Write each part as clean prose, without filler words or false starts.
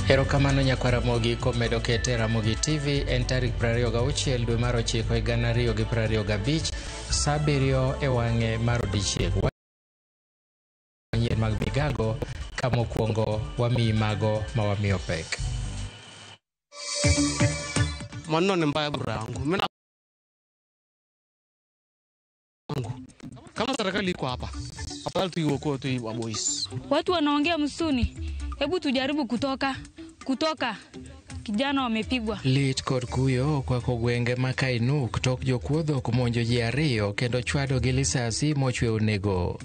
Erokamano Nyakwaramogi komedo kete Ramogi TV en tarik 26 dwe mar 9 2025 saa 7 e wang'e mar odiechieng'. Manyien mag migago ka mokwongo wamiyi mago ma wamiyo pek. Mano ni mbaya brangu. Mimi kama serikali iko hapa. Afadhali tuiokoe tu wa boys. Watu wanaongea msuni. Hebu tujaribu kutoka. Kijana wamepigwa. Lit kod kuyo kwa kogwenge makainuk tok jokuodho kumonjo ji ariyo kendo chwado gi lisasi mochwe onego.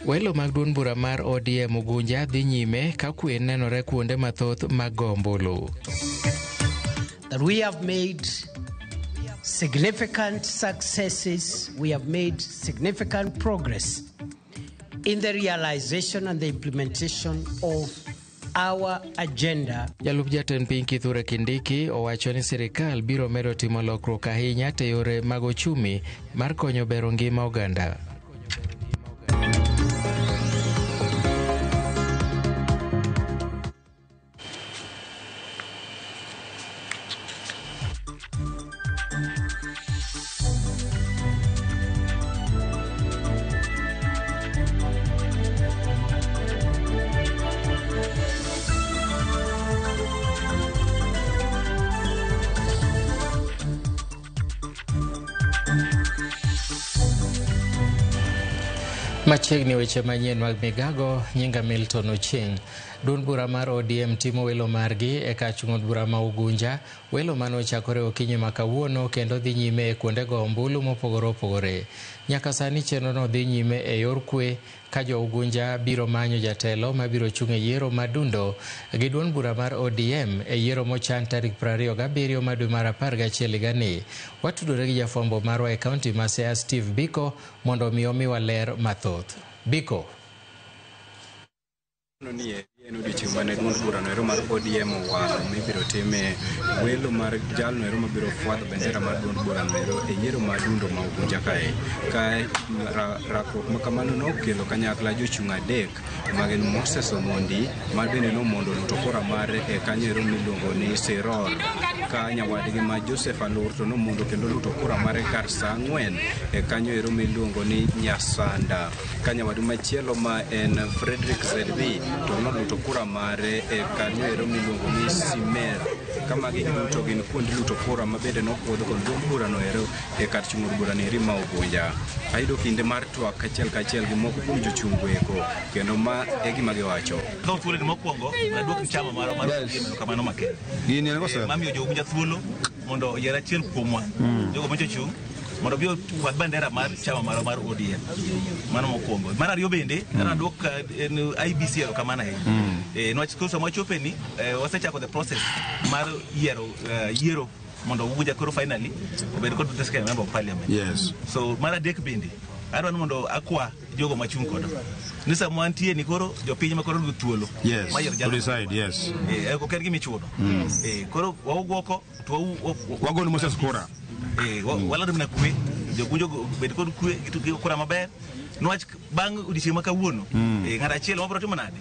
Welo mag duond bura mar ODM Ugunja dhi nyime ka kwe nenore kuonde mathoth mag gombulu. That we have made significant successes, we have made significant progress in the realization and the implementation of our agenda. Jalup jatend piny Kithure Kindiki owacho ni sirikal biro medo timo lokruok ahinya te yore mag ochumi mar konyo bero ngima oganda. Machiegni weche manyien mag migago nyinga Milton Ochieng'. Duond bura mar ODM timo welo margi e kach ng'od bura ma Ugunja. Welo mano chakore okinyi makawuono kendo dhi nyime e kuonde go ombulu mopogore opogore. Nyaka sani chenro no dhi nyime e yor kwe ka jo Ugunja biro manyo jatelo mabiro chung' e yiero madundo gi duond bura mar ODM e yiero mochan tarik 27 dwe mar 11 higani. Watudore gi jafwambo marwa e kaunti ma Siaya Steve Biko mondo omiwa ler mathoth. Biko. En odiechieng' mane duond bura noero mar ODM owalo mibiro time welo mar jalno ero mabiro fwadho bendera mar duond bura noero e yiero madundo ma Ugunja kae. Ka rakruok ma kamano nokelo kanyakla jochung' adek magen Moses Omondi mar bende nomondo luto kura mare e kanyo ero miluongo ni Siror, ka nyawadgi ma Joseph Alur to nomondo kendo luto kura mare kar saa 4 e kanyo ero miluongo ni Nyasanda, ka nyawadgi machielo ma en Frederick Zedbi to noluto kura mare e kanyo ero miluongo ni Simer. Kama giduto gin kuonde luto kura ma bende nopuodho kod duond bura no ero e kar chung'o bura no eri ma Ugunja. Ayudo kinde mar twak kachiel gi moko kuom jochung' eko kendo ma e gima giwacho. Dho thuolo ni mokwongo naduok chama mar kamano make. Gini en kosa. Mamiyo jo Ugunja thuolo mondo oyier achiel kuomwa. Jogo mochung' mondo biyo kwad bandera mar chama mar ODM. Mano mokwongo. Mar ariyo bende naduok IBC ero kamano ahinya. Nwach kosa mochope ni wasechako the process mar yiero mondo Ugunja koro finally obed kod second member of parliament. Yes. So mar adek bende adwa ni mondo akwa jogo machung' kodo ni sama antie ni koro jopiny ma koro thuolo. Yes. To decide, yes. Ko ker gi michuno. Koro wawuoko to wagolo Moses kura. Wala dum na kwe jogunjo bed kod kwe gitu kura maber. Nwach bang' odiechieng' ma kawuono ng'at achiel mabiro timo nade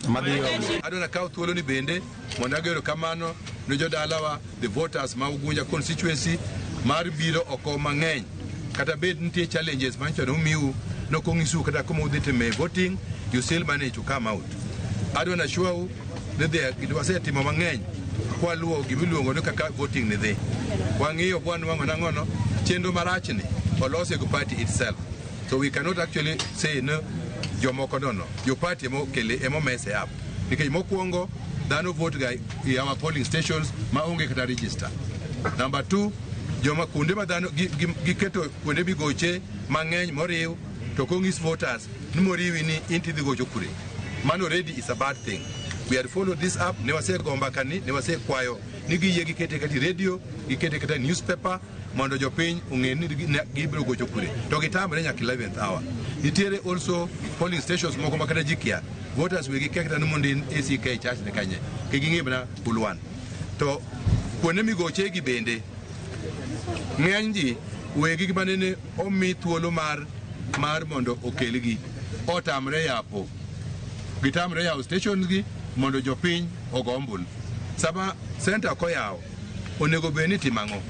adwa na kaw thuolo ni bende mondo agero kamano ne jodalawa the voters ma Ugunja constituency mar biro oko mang'eny kata bed nitie challenges mancho no miu no kongisu kata kuma udhi time voting you still manage to come out. Adwa na show that they wasetimo mang'eny kwa luo gimiluongo ni kaka voting ni dhi wang'iyo bwan wango nang'ono chenro marachni olose go party itself. So we cannot actually say no, jomoko no. Your party emo kele emo mess up. Because mokwongo dhano vote guy in our polling stations ma onge kata register. Number 2, joma kunde ma dhano giketo kuonde bigoche mang'eny moriw to kongis voters ni moriwi ni inti dhi gocho kure. Man already is a bad thing. We had followed this up, ne wase gomba kani, ne wase kwayo ni giye gikete kati radio, gikete kata newspaper mondo jopiny ung'e ni gibiro gocho kure to gitamre nyaka 11th hour. Nitiere also polling stations moko makata jikia voters wegi kekta ni mondo ACK church ne kanye ke ging'e bana Pulwan to kuonde migoche gi bende ng'eny ji wegi manene omi thuolo mar mondo okelgi otamre yapo gitamre yawo stations gi mondo jopiny ogombul. Sama center koyawo, onego beni timango.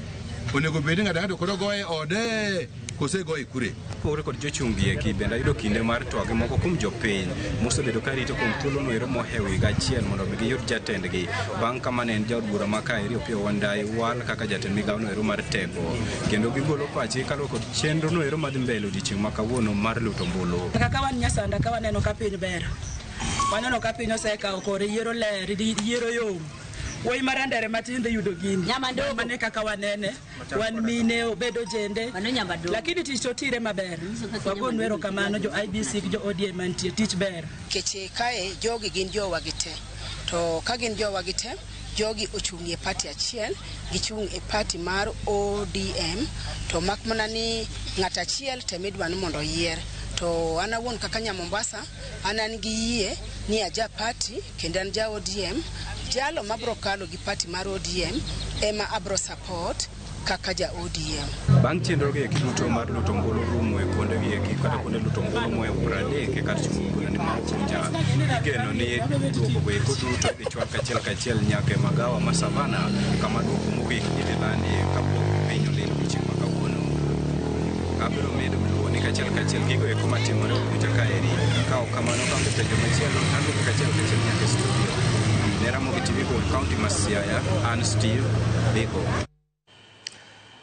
Onego beni ng'ato koro goye ode kose goye kure. Pore kod jochungi eki bende ayudo kinde mar twage moko kuom jopiny mosebedo ka rito kuom thuolo noero mohewo higa achiel mondo giyud jatendgi bang' kama ne en jaod bura ma kaeri Opiyo Wandayi wal kaka jatend migawo noero mar tego kendo gigolo pachgi kaluwore kod chenro noero madhi mbele odiochieng' ma kawuono mar luto ombulu. Kaka wan nyasanda ka waneno ka piny ber, waneno ka piny osekawo kore yiero ler, yiero yom. Woi marandere matinde yudo gini mane kaka wanene wan mine obedo jende lakini tich to tire maber wagon wero kamano jo IBC jo ODM mantie tich ber keche kae jogi gin jowa gite to ka gin jowa gite jogi ochung' e party achiel gichung' e party mar ODM to mak mana ni ng'at achiel temidwa ni mondo yier to ana won kaka nya Mombasa ana ngi yie ni aja party kendo an ja ODM jalo mabro kalo gi party mar ODM ema abro support kaka ja ODM. Bang' chenro gi duto mar luto ombulu rumo e kuonde gi eki kata kuonde luto ombulu moe 30 kar chung' ni ma Ugunja. Igeno ni duoko go eko duto ichwal kachiel nyaka e magawa ma Savana kama duoko mogik idhilani kapok piny olil chieng' ma kawuono. Abiro medo luwo ni kachiel gigo eko matimore Ugunja kaeri kao kamano kambe penjo machielo ando kachiel nyaka e studio. Neramogi TV Gold County Masiaya, and Steve Biko.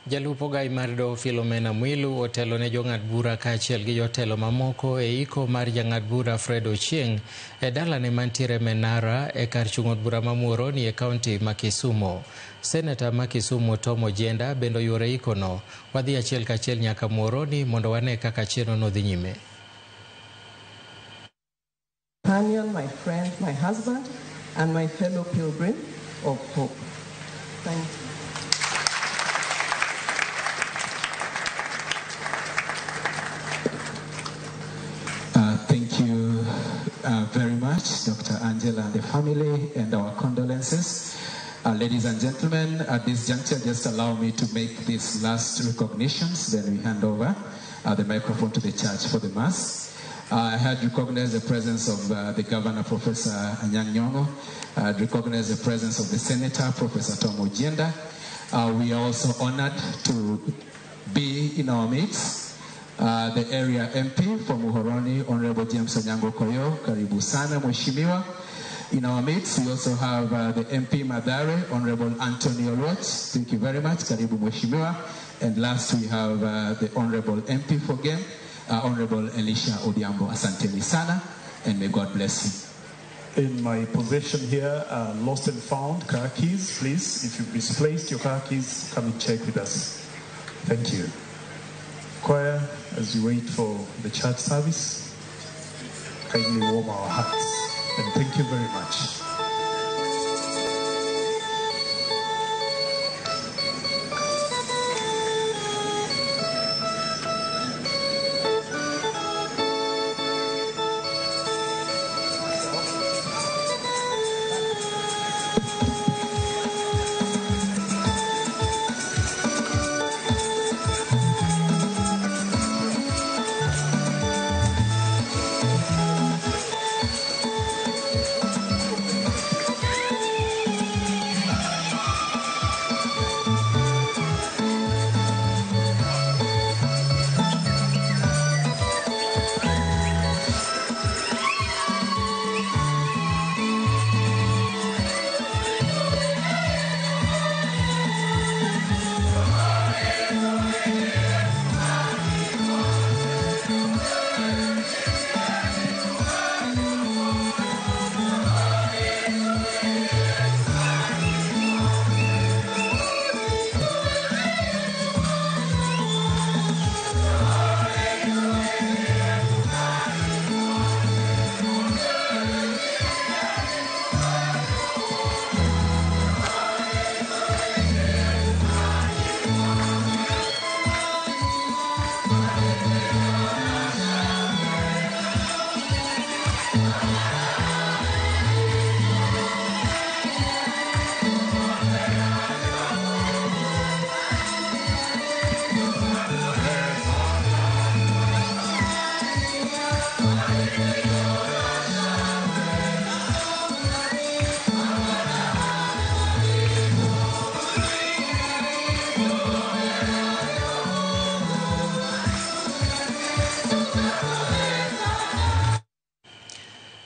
Jalup ogai mar doho Philomena Mwilu otelo ne jong'ad bura kaachiel gi jotelo mamoko e iko mar jang'ad bura Fred Ochieng e dalane mantiere Menara e kar chung' od bura ma Muhoroni e kaunti ma Kisumu. Seneta ma Kisumu Tom Ojienda bendo yore ikono. Wadhi achiel kachiel nyaka Muhoroni mondo wane kaka chenro no dhi nyime. My friend, my husband, and my fellow pilgrim of hope. Thank you. Thank you very much, Dr. Angela and the family, and our condolences. Ladies and gentlemen, at this juncture, just allow me to make these last recognitions, then we hand over the microphone to the church for the Mass. I had recognized the presence of the Governor, Professor Anyang' Nyong'o. I had recognized the presence of the Senator, Professor Tom Ojienda. We are also honored to be in our midst. The area MP from Muhoroni, Honorable James Onyango Koyo, Karibu Sana, Mheshimiwa. In our midst, we also have the MP Mathare, Honorable Anthony Oluoch. Thank you very much, Karibu Mheshimiwa. And last, we have the Honorable MP for Game, Honorable Elisha Odhiambo. Asanteni sana, and may God bless you. In my possession here, lost and found car keys. Please, if you've misplaced your car keys, come and check with us. Thank you. Choir, as you wait for the church service, kindly warm our hearts, and thank you very much.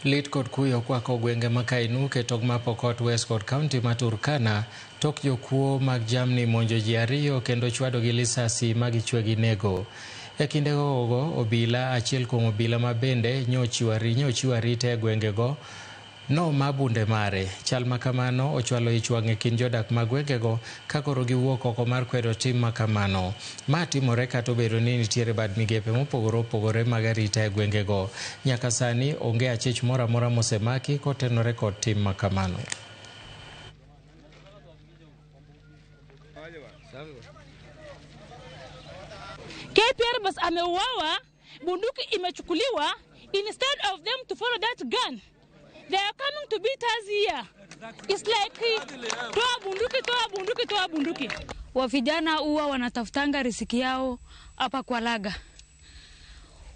Lit kod kuyo kwako gwenge makainu ke Togma Pokot West kod County ma Turkana tok jokuo mag jamni monjo ji ariyo kendo chwado gi lisasi magichwe gi nego. E kinde gogo obila achiel kuom obila ma bende nyochiwo arita e gwenge go no mabunde mare. Chal makamano ochwalo ich wang' e kind jodak mag gwengego ka koro giwuok oko mar kwedo tim makamano. Ma timore kata obedo ni nitiere bad migepe mopogore mag arita e gwengego. Nyaka sani onge achich moro amora mosemaki kotenore kod tim makamano. KPR bas ameuawa, bunduki imechukuliwa. Instead of them to follow that gun, they are coming to beat us here. It's like toa bunduki. Wavijana huwa wanatafutanga riziki yao hapa kwa Laga.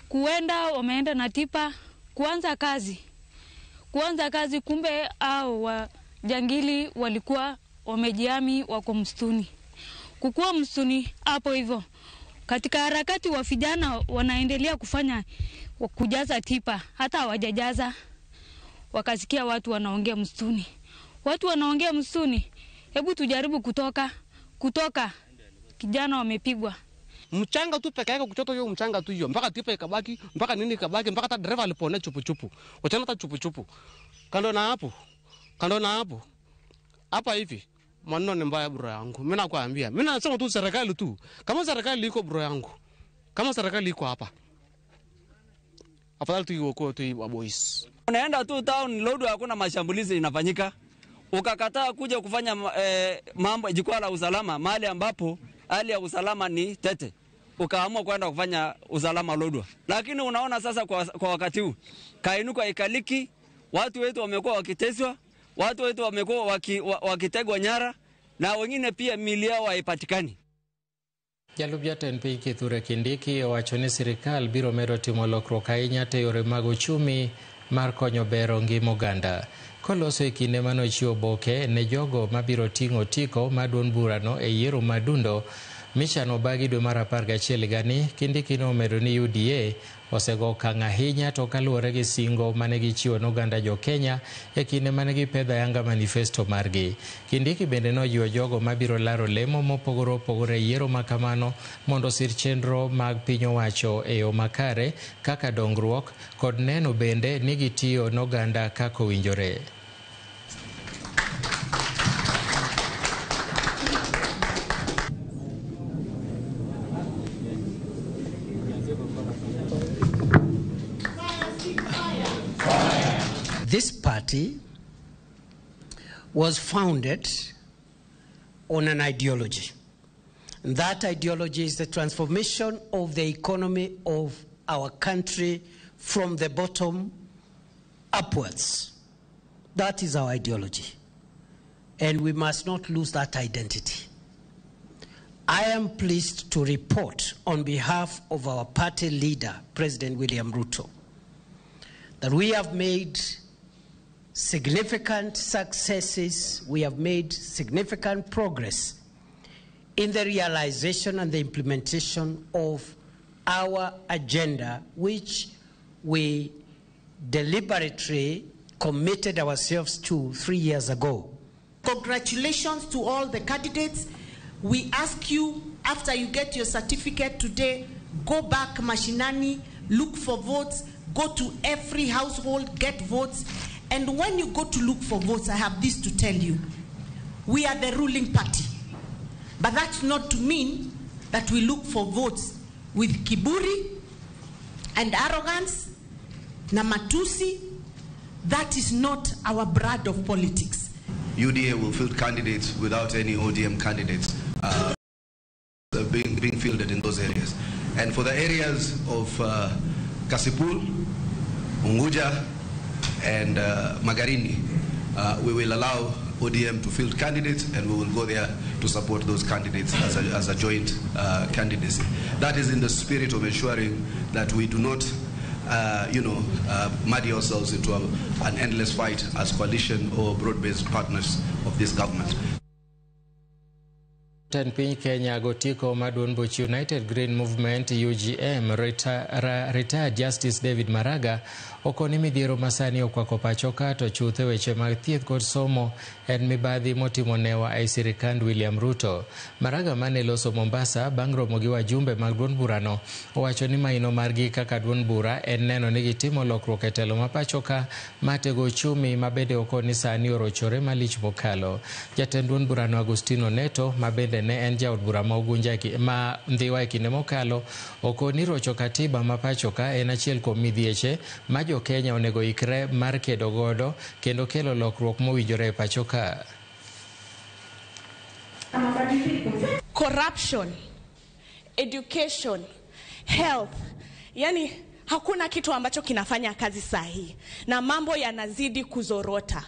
Kuenda wameenda na tipa kuanza kazi, kumbe au wajangili walikuwa wamejiami wako msituni. Kukua msituni hapo hivyo. Katika harakati wa vijana wanaendelea kujaza tipa, hata hawajajaza. Wakasikia watu wanaongea msituni. Hebu tujaribu kutoka. Kijana wamepigwa. Mchanga tu peke yake kuchota hiyo mchanga tu hiyo. Mpaka tipa ikabaki, mpaka nini ikabaki, mpaka hata dereva alipona chupu. Wachana hata chupu. Kando na hapo. Hapa hivi. Maneno ni mbaya bro yangu. Mimi nakwambia. Mimi nasema tu serikali tu. Kama serikali iko bro yangu. Kama serikali iko hapa. Afadhali tu yuko tu boys. Unaenda tu town load hakuna mashambulizi inafanyika. Ukakataa kuja kufanya mambo jukwaa la usalama mahali ambapo hali ya usalama ni tete. Ukaamua kwenda kufanya usalama load. Lakini unaona sasa kwa wakati huu kainuka ikaliki, watu wetu wamekuwa wakiteswa, watu wetu wamekuwa wakitegwa nyara na wengine pia mili yao haipatikani. Jalup Jatend Piny Kithure Kindiki owacho ni sirikal biro medo timo lokruok ahinya te yore mag uchumi mar konyo bero ngima oganda. Koloso e kinde manochiwo boke ne jogo mabiro ting'o tiko maduon burano e yiero madundo michano bagi dwe mar 11 gani, Kindiki nomedo ni UDA osego okang' ahinya to kaluwore gi singo mane gichiwo n'oganda jo Kenya e kinde mane gipedho ayanga manifesto margi. Kindiki bende nojiwo jogo mabiro laro lemo mopogore e yiero makamano mondo sir chenro mag piny owacho e yo makare kaka dongruok kod neno bende ni gitiyo n'oganda kako winjore. This party was founded on an ideology. And that ideology is the transformation of the economy of our country from the bottom upwards. That is our ideology. And we must not lose that identity. I am pleased to report on behalf of our party leader, President William Ruto, that we have made significant successes, we have made significant progress in the realization and the implementation of our agenda, which we deliberately committed ourselves to 3 years ago. Congratulations to all the candidates. We ask you, after you get your certificate today, go back mashinani, look for votes, go to every household, get votes. And when you go to look for votes, I have this to tell you. We are the ruling party. But that's not to mean that we look for votes with kiburi and arrogance, namatusi. That is not our brand of politics. UDA will field candidates without any ODM candidates being fielded in those areas. And for the areas of Kasipul, Unguja, and Magarini, we will allow ODM to field candidates, and we will go there to support those candidates as a joint candidacy. That is in the spirit of ensuring that we do not, muddy ourselves into an endless fight as coalition or broad-based partners of this government. Ten piny Kenya gotiko maduon buch United Green Movement UGM retired Justice David Maraga okoni midhiero masani okwako pacho ka to chuthe weche mag thieth kod somo en mibadhi motimo newa ai sirikand William Ruto. Maraga mane loso Mombasa bang' romo gi wajumbe mag duond burano owacho ni maino margi kaka duond bura en neno ni gitimo lokruok e telo ma pacho ka matego uchumi mabende okoni sani orochore malich mokalo. Jatend duond burano Agustino Neto mabende ne en jaod bura ma Ugunja ma Ndhiwa e kinde mokalo okoni rocho katiba ma pacho ka en achiel kuom midhieche ma jo Kenya onego ikre mar kedo godo kendo kelo lokruok mowinjore e pacho ka. Corruption, education, health, yani hakuna kitu ambacho kinafanya kazi sahihi na mambo yanazidi kuzorota.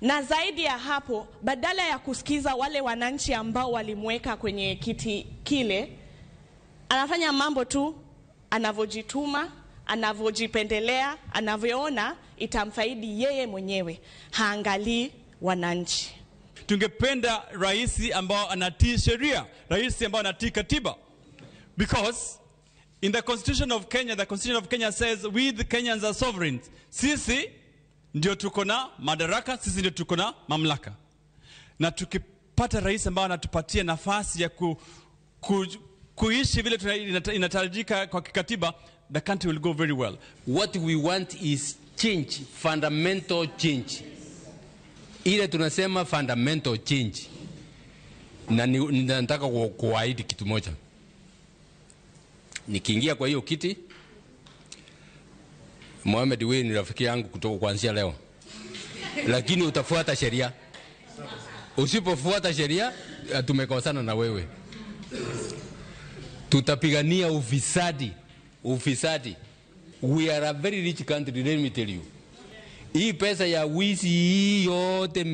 Na zaidi ya hapo, badala ya kusikiza wale wananchi ambao walimweka kwenye kiti kile, anafanya mambo tu anavojituma, anavojipendelea, anavyoona itamfaidi yeye mwenyewe, haangalii wananchi. Tungependa rais ambao anatii sheria, rais ambao anatii katiba. Because in the Constitution of Kenya says we the Kenyans are sovereigns. Sisi ndio tuko na madaraka, sisi ndio tuko na mamlaka. Na tukipata rais ambao anatupatia nafasi ya kuishi vile inatarajika kwa kikatiba, the country will go very well. What we want is change, fundamental change. Ile tunasema fundamental change. Na ninataka kuahidi kitu moja. Nikiingia kwa hiyo kiti, Mohamed wewe ni rafiki yangu kutoka kuanzia leo. Lakini utafuata sheria. Usipofuata sheria, tumekosana na wewe. Tutapigania ufisadi. Ufisadi. We are a very rich country, let me tell you. Hii pesa ya wizi hii yote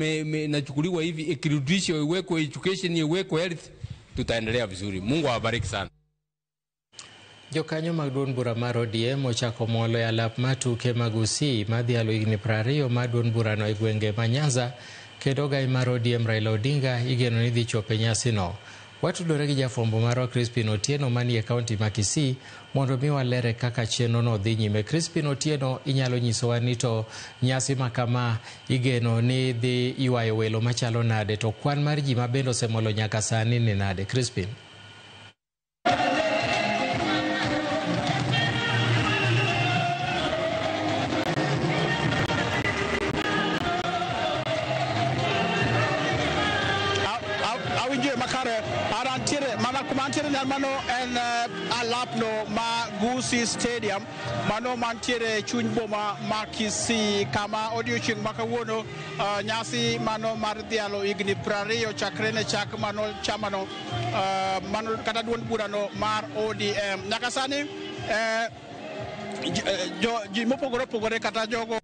nachukuliwa hivi, ikirudishwa iwekwe education, iwekwe health, tutaendelea vizuri. Mungu awabariki sana. Jokanyo mag duond bura mar ODM ochako molo ya lap matuke magusi madhialo higni 20 ma duond burano e gwenge ma Nyanza kendo gai mar ODM Raila Odinga igeno ni dhi chope nyasi no. Watudore gi jafombo marwa Crispin Otieno manie kaunti ma Kisii mondo mi walere kaka chenro no dhi nyime. Crispin Otieno, inyalo nyisowa ni to nyasi makama igeno ni dhi ywayo welo machalo nade to kwan mar ji mabende osemolo nyaka sani ni nade? Crispin. Mano en alapno ma Gusii Stadium mano mantiere chuny boma ma Kisii kama odiochieng' makawuono nyasi mano mar dhialo higni 20 chakre ne chak mano chamano mano kata duond burano mar ODM. Nyaka sani ji mopogore opogore kata jogo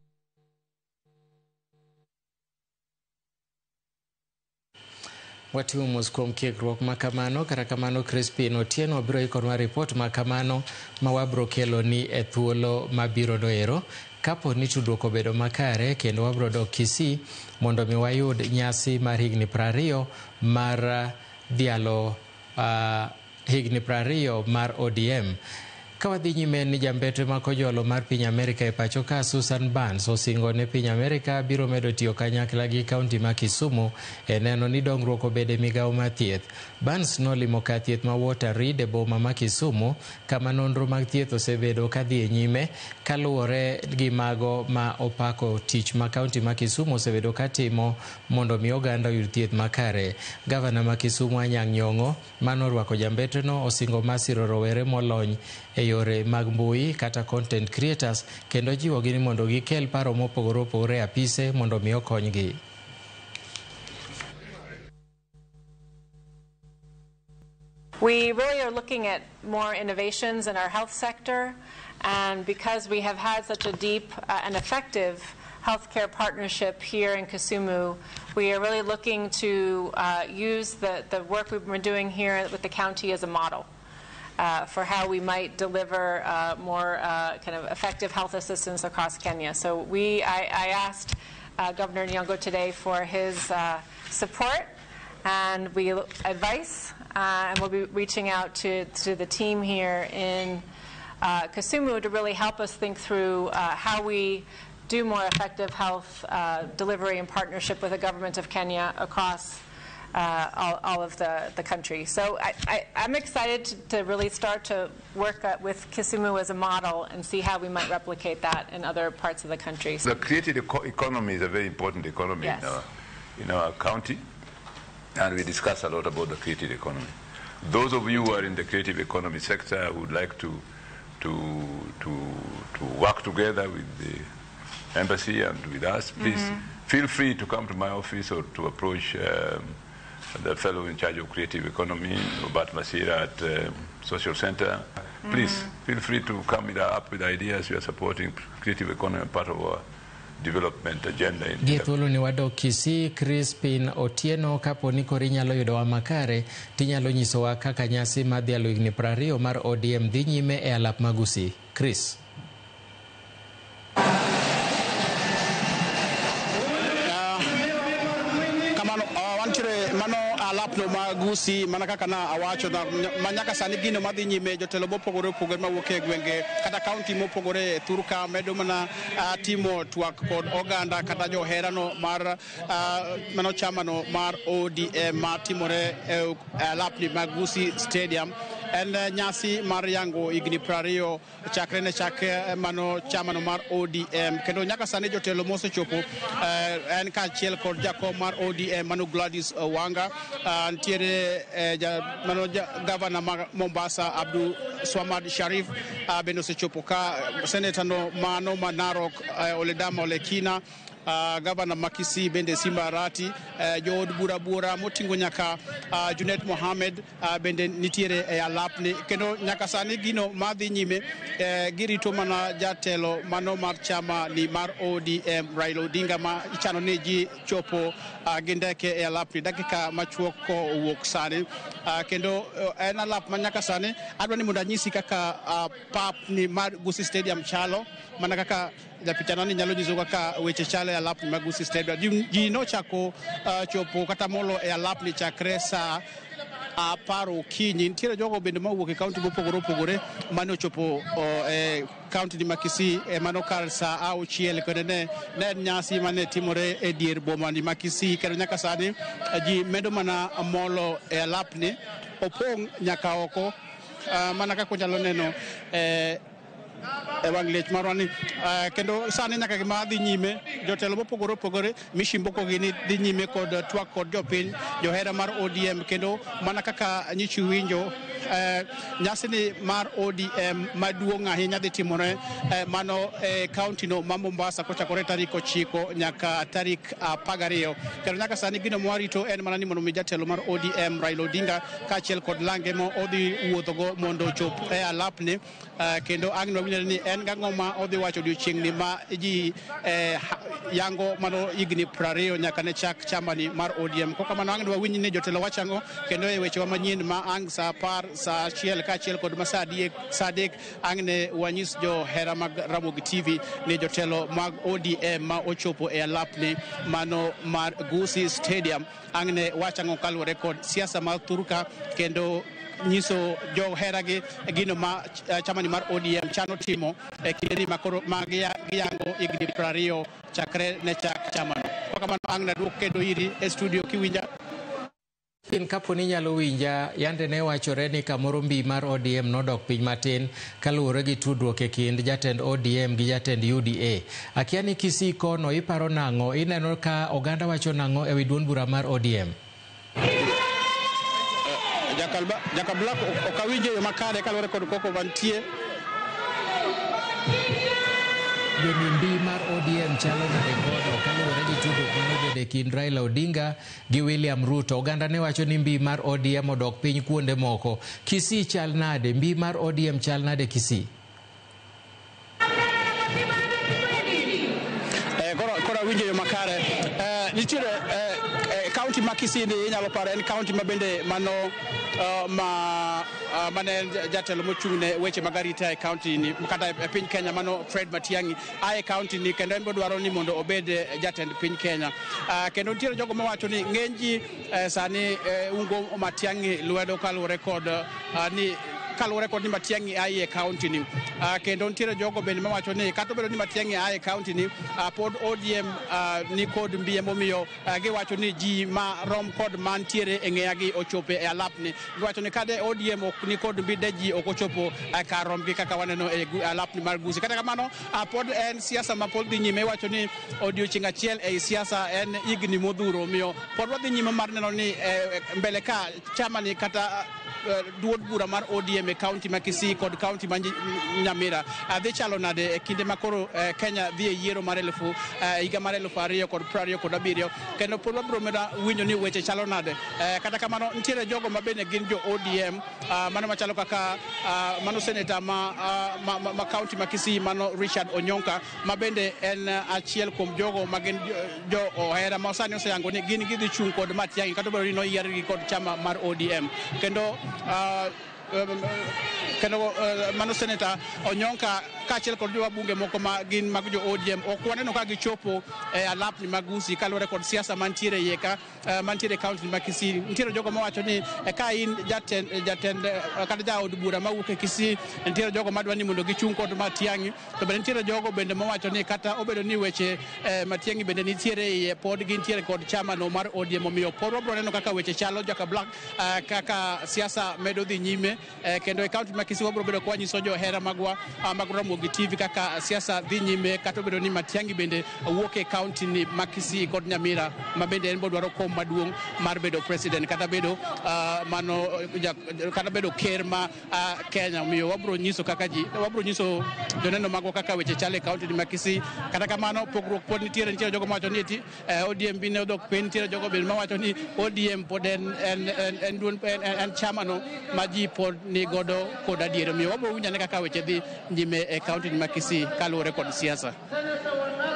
Watimu kuom kiekruok makamano kata kamano Crispin Otieno biro ikoro report makamano ma wabro kelo ni e thuolo mabiro noero kapo ni tudruok obedo makare kendo wabro dok Kisii mondo mi wayud nyasi mar higni 20 mar dhialo higni 20 mar ODM. Kawadhi nyime ni jambetre ma kojolo mar piny Amerika e pacho ka Susan Burns osingo ne piny Amerika biro medo tiyo kanyakla gi kaunti ma Kisumu e neno ni dongruok obede migawo mar thieth. Burns nolimo kar thieth ma Walter Reed e boma ma Kisumu kama nonro mag thieth osebedo kadhi e nyime kaluwore gi mago ma opako tich ma kaunti ma Kisumu osebedo katimo mondo mi oganda oyud thieth makare. Gavana ma Kisumu Anyang' Nyong'o manorwako jambetre no osingo masiro rowere molony e yore mag mbui kata content creators kendo jiwogi ni mondo gikel paro mopogore opogore apise mondo mi okonygi. We really are looking at more innovations in our health sector, and because we have had such a deep and effective healthcare partnership here in Kisumu, we are really looking to use the work we've been doing here with the county as a model for how we might deliver more kind of effective health assistance across Kenya. So I asked Governor Nyong'o today for his support and advice and we'll be reaching out to the team here in Kisumu to really help us think through how we do more effective health delivery in partnership with the government of Kenya across all of the country. So I'm excited to really start to work with Kisumu as a model and see how we might replicate that in other parts of the country. The creative economy is a very important economy yes. in our county, and we discuss a lot about the creative economy. Those of you who are in the creative economy sector who would like to work together with the embassy and with us, please feel free to come to my office or to approach the fellow in charge of creative economy, Robert Masira at Social Center. Please feel free to come up with ideas. We are supporting creative economy, part of our development agenda. Githuolo ni wado Kisii Crispin Otieno kapo ni kori nyalo yudo wa makare tinyalo nyiso wa kaka nyasi madhialo higni 20 mar ODM dhi nyime e alap magusi. Chris. Alapno magusi manaka na awacho na manyaka sani gino madhi nyime jotelo mopogore opogore mawuok e gwenge kata kaunti mopogore Thurka medo mana timo twak kod oganda kata joherano mar mano chamano mar ODM matimore e alapni magusi stadium en nyasi mar yango higni 20 chakre ne chake mano chamano mar ODM kendo nyaka sani jotelo mosechopo en kaachiel kod jakom mar ODM mano Gladys Wanga ntiere mano gavana mar Mombasa Abdul Swamad Sharif bendo sechopo ka senator no mano Manarok Oledama Olekina Gavana Makisi bende Simba Arati Jod Bura motingo nyaka Junet Mohamed bende nitiere e alapni kendo nyaka sani gino madhi nyime girito mana jatelo mano mar chama ni mar ODM Raila Odinga ma ichano ne ji chopo gindeke e alapni dakika machuok ko wuok sani kendo en alap ma nyaka sani adwani mondo anyisi kaka pap ni mar Gusii Stadium chalo mana kaka japichanani nyalo nyiso kaka weche chale e alapni mag Gusii Stadium ji nochako chopo kata molo e alapni chakre sa aparo kinyi ntiere jogo bende mawuok e kaunti mopogore opogore mane ochopo e kaunti ma Kisii mano kar sa auchiel kendo ne nyasi mane timore e dier boma ni Kisii kendo nyaka sani ji medo mana molo e alapni opong' nyaka oko mana kaka nyalo neno Evangelist marwani kendo sani nyaka gima dhi nyime jotelo mopogore opogore mishimboko gini dhi nyime kod twak kod jopiny johera mar ODM kendo mana kaka nyichi winjo nyasi ni mar ODM maduong' ahinya dhi timore mano county no ma Mombasa kochakore tarik 9 nyaka tarik 12 kendo nyaka sani gino mwarito en mana ni mondo mi jatelo mar ODM Raila Odinga kaachiel kod lange mo odhi wuothogo mondo chop e alapni kendo ang'no ni en gang'o ma odhi wacho odiochieng'ni ma ji yango mano higni 20 nyaka ne chak chamani mar ODM koka mano ang'no wawinj ni jotelo wachango kendo e weche wa manyien ma ang' sa 10 sa achiel kaachiel kod ma sa 3 ang'ne wanyis jo hera mag Ramogi TV ni jotelo mag ODM ma ochopo e alapni mano mar Gusii Stadium ang'ne wachango kaluwore kod siasa mar Thurka kendo nyiso jo heragi gino ma chamani mar ODM chano timo e kinde makoro magiyango higni 20 chakre ne chak chamano kaka mano ang'na duok kendo iri e studio kiwinja kapo ni nyalo winja yande ne wachore ni kamoro mbi mar ODM nodok piny matin kaluwore gi tudruok e kind jatend ODM gi jatend UDA. Akia ni Kisii kono iparo nang'o, ineno ka oganda wacho nang'o ewi duond bura mar ODM? Jakabla okawinjo yo makare kaluwore kod koko vantie mbi mar ODM chalo nade godo kaluwore gi tudruok manobedo e kind Raila Odinga gi William Ruto. Oganda ne wacho ni mbi mar ODM odok piny kuonde moko. Kisii chal nade? Mbi mar ODM chal nade Kisii? Kora winjo yo makare nitiere county ma Kisii ni nyalo paro en county mabende mano mane jatelo mochung'ne weche mag arita e county ni kata e piny Kenya mano Fred Matiang'i ae county ni kendo en dwaro ni mondo obed jatend piny Kenya. Kendo nitiere jogo mawacho ni ng'eny ji sani ungo Matiang'i lwedo kaluwore kod ni Matiang'i aye county ni. Kendo nitiere jogo bende mawacho ni kata obedo ni Matiang'i aye county ni pod ODM ni kod mbiye momiyo giwacho ni ji ma rom kod mantiere e ng'eyagi ochope e alapni. Giwacho ni kade ODM ok ni kod mbide ji ok ochopo kar romgi kaka waneno e alapni mar Gusii. Kata kamano pod en siasa ma pod dhi nyime. Iwacho ni odiochieng' achiel e siasa en higni modhuro omiyo pod wadhi nyime mar neno ni mbele ka chama ni kata duod bura mar ODM e county ma Kisii kod county ma Nyamira dhi chalo nade e kinde makoro Kenya dhi e yiero mar higa mar 2027 kendo pod wabiro medo winjo ni weche chalo nade. Kata kamano nitiere jogo ma bende gin jo ODM mano machalo kaka mano senator ma county ma Kisii mano Richard Onyonka ma bende en achiel kuom jogo ma gin jo ohera ma sani oseyango ni gin gidhi chung' kod Matiang'i kata obedo ni noyiergi kod chama mar ODM. Kendo mano senator Onyonka kaachiel kod jowabunge moko ma gin mag jo ODM ok waneno ka gichopo e alapni mag Gusii kaluwore kod siasa mantiere iye ka mantiere e kaunti ma Kisii. Nitiere jogo mawacho ni ka in jatend kata jaod bura mawuok e Kisii nitiere jogo madwa ni mondo gichung' kod Matiang'i to bende nitiere jogo bende mawacho ni kata obedo ni weche Matiang'i bende nitiere iye pod gintiere kod chama no mar ODM omiyo pod wabiro neno kaka weche chalo jaka black kaka siasa medo dhi nyime kendo e kaunti ma Kisii wabiro bedo kwa nyiso johera magwa mag Ramogi TV kaka siasa dhi nyime kata obedo ni Matiang'i bende wuok e kaunti ni ma Kisii kod Nyamira ma bende en dwaro kom maduong' mar bedo president kata bedo kata bedo ker ma Kenya. Omiyo wabiro nyiso joneno magwa kaka weche chale kaunti ni ma Kisii. Kata kamano pogruok pod nitiere jogo mawacho ni ODM bine odok piny, nitiere jogo bende mawacho ni ODM pod en chama no ma ji pod ni godo kod adier. Omiyo wabiro winjane kaka weche dhi nyime e kaunti ma Kisii kaluwore kod siasa.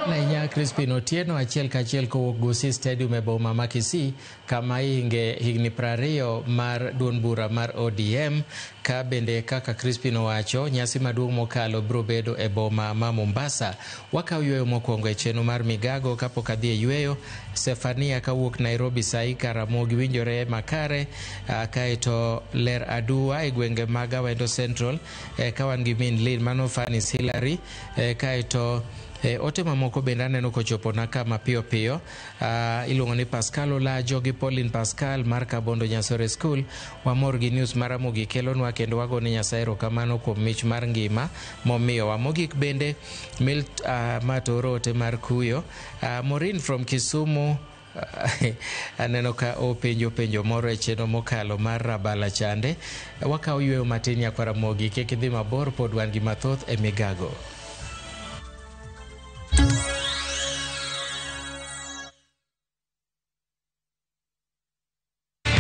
Nainya Crispin Otieno achiel kachiel kowuok Gusii Stadium e boma ma Kisii kama inge higni 20 mar duond bura mar ODM ka bende kaka Crispin owacho nyasi maduong' mokalo biro bedo e boma ma Mombasa. Wakaw yweyo mokwongo e chenro mar migago kapok adhi e yweyo. Sefania kawuok Nairobi sai Karamogi winjore makare kaeto Ler Adua e gwenge mag Awendo Central kawan gi min Lin mano Fanis Hillary kaeto ote mamoko bende aneno kochopo na kama piyo piyo. Iluongo ni Pascal Olajo gi Pauline Pascal mar Kabondo Nyasore School. Wamor gi news mar Ramogi kelonwa kendo wagone Nyasaye erokamano kuom mich mar ngima momiyowa. Mogik bende matoro ote mar kuyo. Maureen from Kisumu aneno ka penjo moro e chenro mokalo mar Rabala chande. Wakaw yweyo matin nyaka Ramogi kik idhi mabor, pod wan gi mathoth e migago.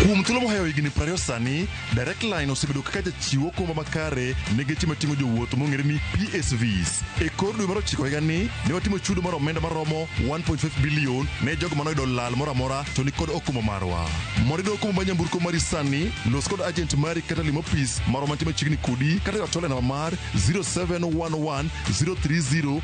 Kuom thuolo mohewo higni 20 sani, Direct Line osebedo kaka jachiwo okumba makare ne geche mating'o jowuoth mong'ere ni PSVs. E kor dwe mar 9 higani, ne watimo chudo mar omenda maromo 1.5 bilion ne jogo manoyudo lal moro amora to ni kod okumba marwa. Mondo iyud okumba mar nyamburko mari sani, los kod agent mari kata limo ofis marwa mantie machiegni kodi kata watole namba mar 0711 030 000.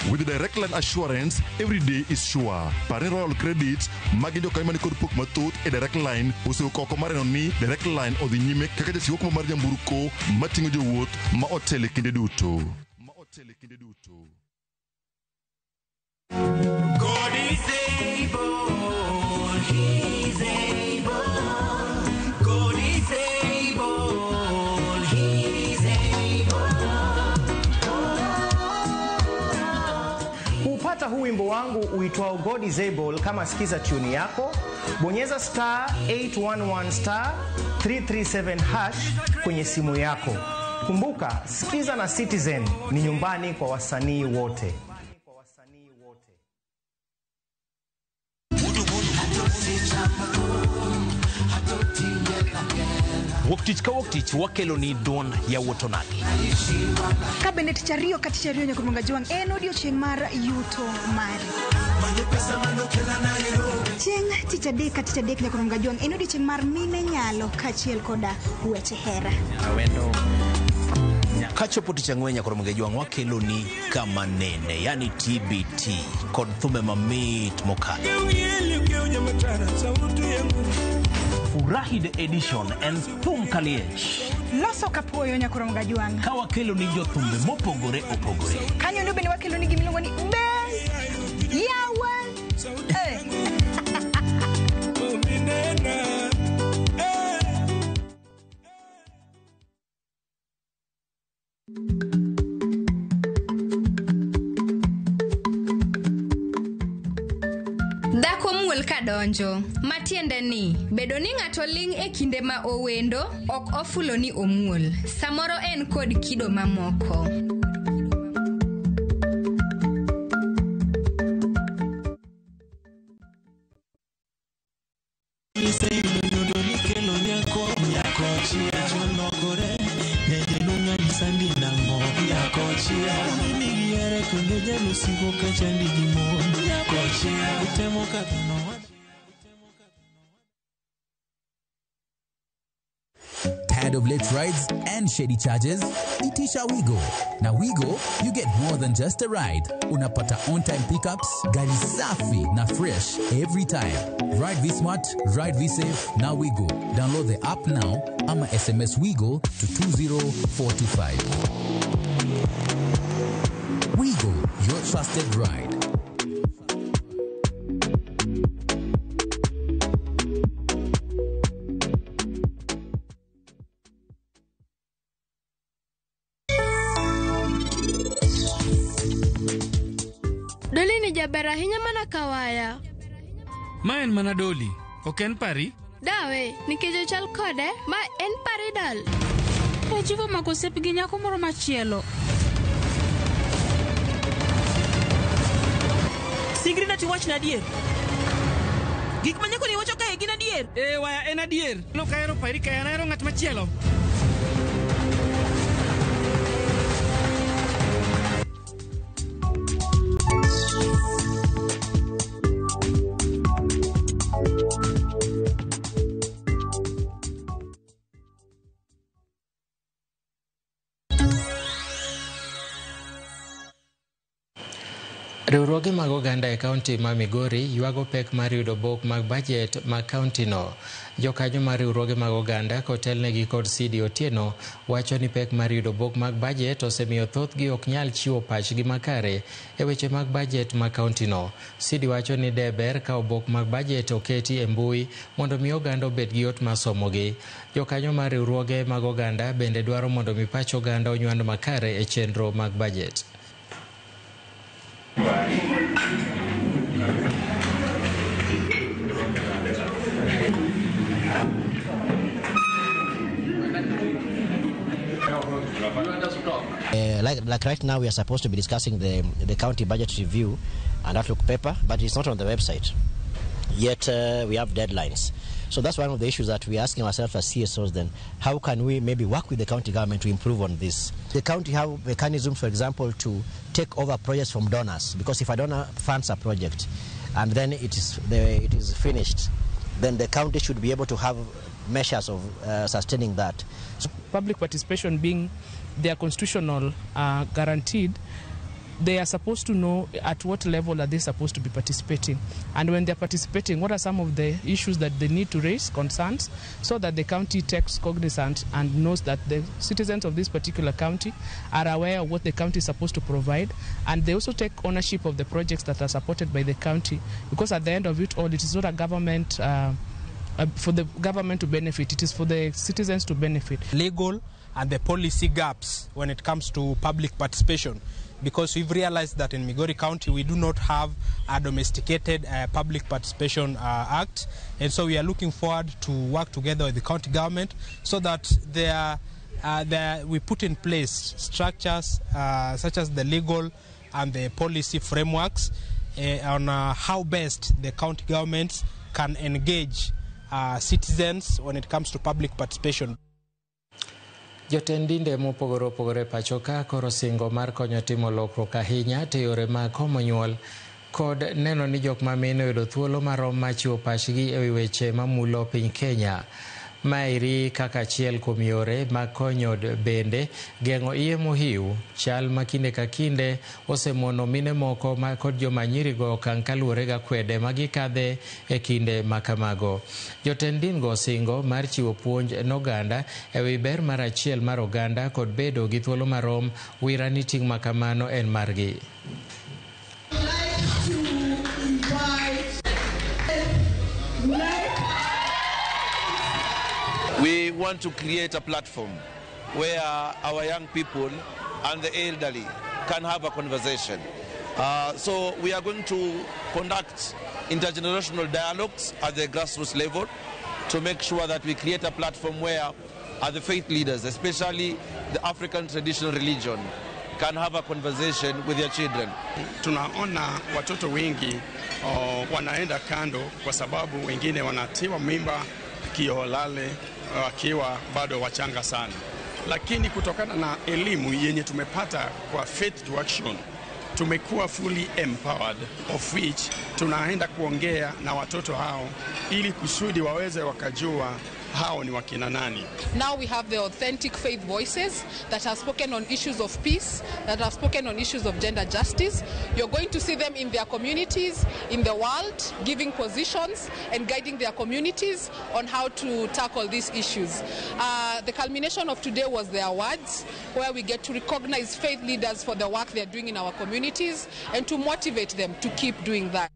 With Direct Line Assurance, every day is sure. Parne Royal Credit, magi jo kaima ni kod pok mathoth e Direct Line osewuok mareno ni Direct Line odhi nyime kaka jachiwo okumba mar nyamburko mating'o jowuoth ma otele kinde duto. God is able, He's able. God is able, He's able. Kupata huu wimbo wangu uitwao God is able, kama sikiza tune yako, bonyeza *811 *337# kwenye simu yako. Kumbuka, sikiza na Citizen ni nyumbani kwa wasanii wote. Woktich ka woktich wakelo ni don ya wotonagi. Kabinet chario kati chario nyakumunga juang en odiochieng' mar yuto mari. Chieng' tich adek nyaka romga juang en odiochieng' mar mine nyalo kachiel koda weche hera. Awendo kachopo tich ang'wen nyaka romga juang wakelo ni kama nene, yani TBT kod thume mamit mokalo. Furahi the edition and thum kaliech. Loso kapuoyo nyaka romga juang. Ka wakelo ni jothumbe mopogore opogore. Kanyo ndo bende wakelo ni gimiluongo ni Best Yawa. Dhako muol kadonjo, matiende ni bedo ni ng'ato ling' e kinde ma owendo ok ofulo ni omuol. Samoro en kod kido mamoko. Tired of late rides and shady charges? Itisha Wigo. Now Wigo, you get more than just a ride. Unapata on-time pickups, gari safi na fresh every time. Ride V-Smart, ride V-Safe, now Wigo. Download the app now, ama SMS Wigo to 2045. Wigo, your trusted ride. Doli ni jaber ahinya mana kawaya. Ma en mana Doli, ok en pari? Dawe, nikech chal kode, ma en pari dal. Chivo mako sep gi nyako moro machielo. Sigrina ti wach na adier. Gik manyako ni wacho kae gin adier. Waya en adier. Lo kaero pari kae anaero ng'at machielo. Riwruoge mag oganda e kaunti ma Migori ywago pek mar yudo obok mag bajet mag kaunti no. Jokanyo mar riwruoge mag oganda kotelnegi kod Sidi Otieno wacho ni pek mar yudo obok mag bajet osemiyo thothgi ok nyal chiwo pachgi makare e weche mag bajet mag kaunti no. Sidi wacho ni deber ka obok mag bajet oketi e mbui mondo mi oganda obed gi yot mar somogi. Jokanyo mar riwruoge mag oganda bende dwaro mondo mi pach oganda onywand makare e chenro mag bajet. Like right now, we are supposed to be discussing the county budget review and outlook paper, but it's not on the website. Yet we have deadlines. So that's one of the issues that we're asking ourselves as CSOs then, how can we maybe work with the county government to improve on this? The county have mechanisms, for example, to take over projects from donors, because if a donor funds a project and then it is finished, then the county should be able to have measures of sustaining that. So public participation being their constitutional guaranteed, they are supposed to know at what level are they supposed to be participating, and when they're participating, what are some of the issues that they need to raise, concerns, so that the county takes cognizance and knows that the citizens of this particular county are aware of what the county is supposed to provide, and they also take ownership of the projects that are supported by the county, because at the end of it all, it is not a government for the government to benefit, it is for the citizens to benefit. Legal and the policy gaps when it comes to public participation, because we've realized that in Migori County we do not have a domesticated public participation act, and so we are looking forward to work together with the county government so that we put in place structures such as the legal and the policy frameworks on how best the county governments can engage citizens when it comes to public participation. Jotendinde mopogore opogore pachoka koro singo mar konyo timo lokruok ahinya te yore mag komo nyuol kod neno ni jok mamine oyudo thuolo marom machiwo pachgi e wi weche mamulo piny Kenya. Mairi kaka achiel kuom yore mag konyo bende geng'o iye mohiu, chal ma kinde ka kinde osemono mine moko kod joma nyirigo okang' kaluwore ga kwede magikadhe e kinde makamago. Jotend dingo osingo mar chiwo puonj n'oganda e wi ber mar achiel mar oganda kod bedo gi thuolo marom, wira ni ting' makamano en margi. We want to create a platform where our young people and the elderly can have a conversation. So we are going to conduct intergenerational dialogues at the grassroots level to make sure that we create a platform where the faith leaders, especially the African traditional religion, can have a conversation with their children. Tunaona watoto wengi wanaenda kando kwa sababu wengine wanatiwa mimba kiholale wakiwa bado wachanga sana, lakini kutokana na elimu yenye tumepata kwa Faith to Action tumekuwa fully empowered, of which tunaenda kuongea na watoto hao ili kusudi waweze wakajua hao ni wakina nani. Now we have the authentic faith voices that have spoken on issues of peace, that have spoken on issues of gender justice. You're going to see them in their communities, in the world, giving positions and guiding their communities on how to tackle these issues. The culmination of today was the awards, where we get to recognize faith leaders for the work they're doing in our communities and to motivate them to keep doing that.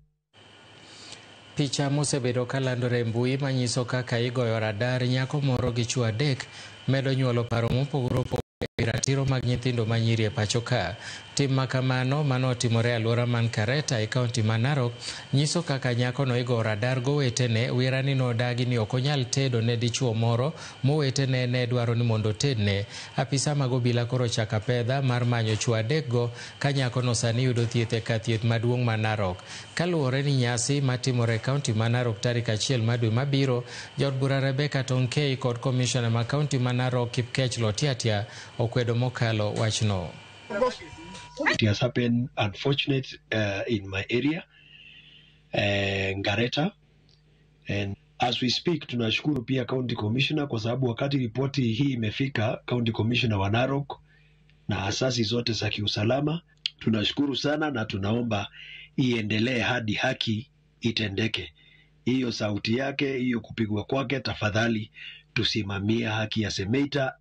Picha mosebedo kalandore mbui manyiso kaka igoyo radar nyako moro gi chwo adek medo nyuolo paro mopogore opogore e ratiro mag nyithindo manyiri e pacho ka. Tim makamano manotimore alwora man Kareta e kaunti ma Narok nyiso kaka nyako no igo radar go wetene wira ni nodagi ni ok onyal tedo ne dichuo moro mowetene ne dwaro ni mondo tedne. Apisa mag obila koro chaka pedha mar manyo chwo adek go ka nyako no sani yudo thieth e kar thieth maduong' ma Narok. Kaluwore ni nyasi matimore e kaunti ma Narok tarik 1 madwe mabiro, Jaod Bura Rebecca Tonkei kod Commissioner ma kaunti ma Narok Kipkech Lotiatia okwedo mokalo wachno. It has happened, unfortunate, in my area, Ngareta, and as we speak tunashukuru pia County Commissioner kwa sababu wakati ripoti hii imefika County Commissioner wa Narok na asasi zote za kiusalama, tunashukuru sana na tunaomba iendelee hadi haki itendeke. Hiyo sauti yake, hiyo kupigwa kwake, tafadhali tusimamia haki ya Semeita.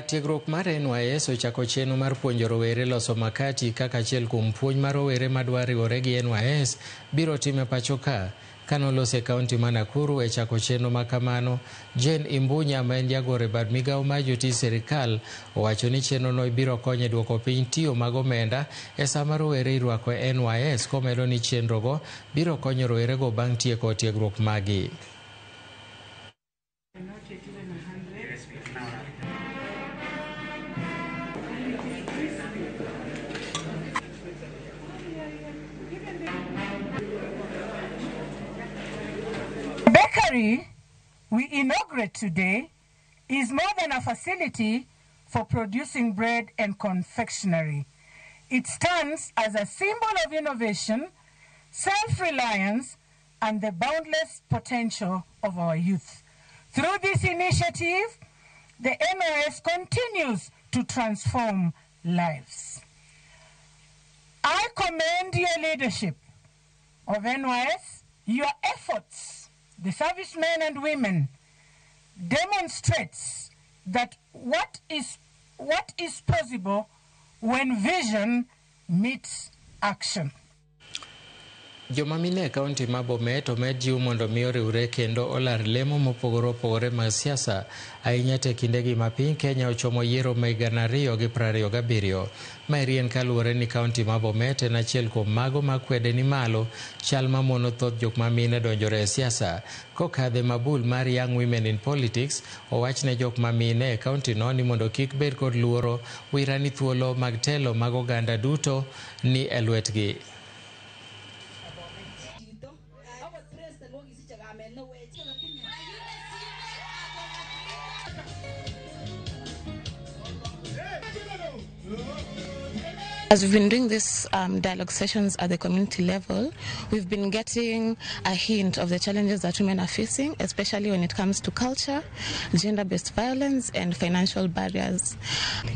Tiegruok mar NYS ochako chenro mar puonjo rowere loso makati kaka achiel kuom puonj mar rowere madwa riwore gi NYS biro time pacho ka. Kanolose e kaunti ma Nakuru e chako chenro makamano, Jane Imbunya ma en jagoro e bad migawo mar jotij sirikal owacho ni chenro no ibiro konyo e duoko piny tiyo mag omenda e sama rowere irwako e NYS, komedo ni chenro go biro konyo rowere go bang' tieko tiegruok magi. Bakery we inaugurate today is more than a facility for producing bread and confectionery. It stands as a symbol of innovation, self-reliance, and the boundless potential of our youth. Through this initiative, the NYS continues to transform lives. I commend your leadership of NYS. Your efforts, the servicemen and women, demonstrates that what is possible when vision meets action. Joma mine e kaunti ma Bomet omed jiw mondo mi oriwre kendo olar lemo mopogore opogore mag siasa ahinya te kindegi ma piny Kenya ochomo yiero ma higa 2027. Maeri en kaluwore ni kaunti ma Bomet en achiel kuom mago makwede ni malo chal ma mono thoth jok ma mine donjore e siasa. Kokadhe mabul mar Young Women in Politics owach ne jok ma mine e kaunti no ni mondo kik bed kod luoro, wira ni thuolo mag telo mag oganda duto ni e lwetgi. As we've been doing these dialogue sessions at the community level, we've been getting a hint of the challenges that women are facing, especially when it comes to culture, gender-based violence, and financial barriers.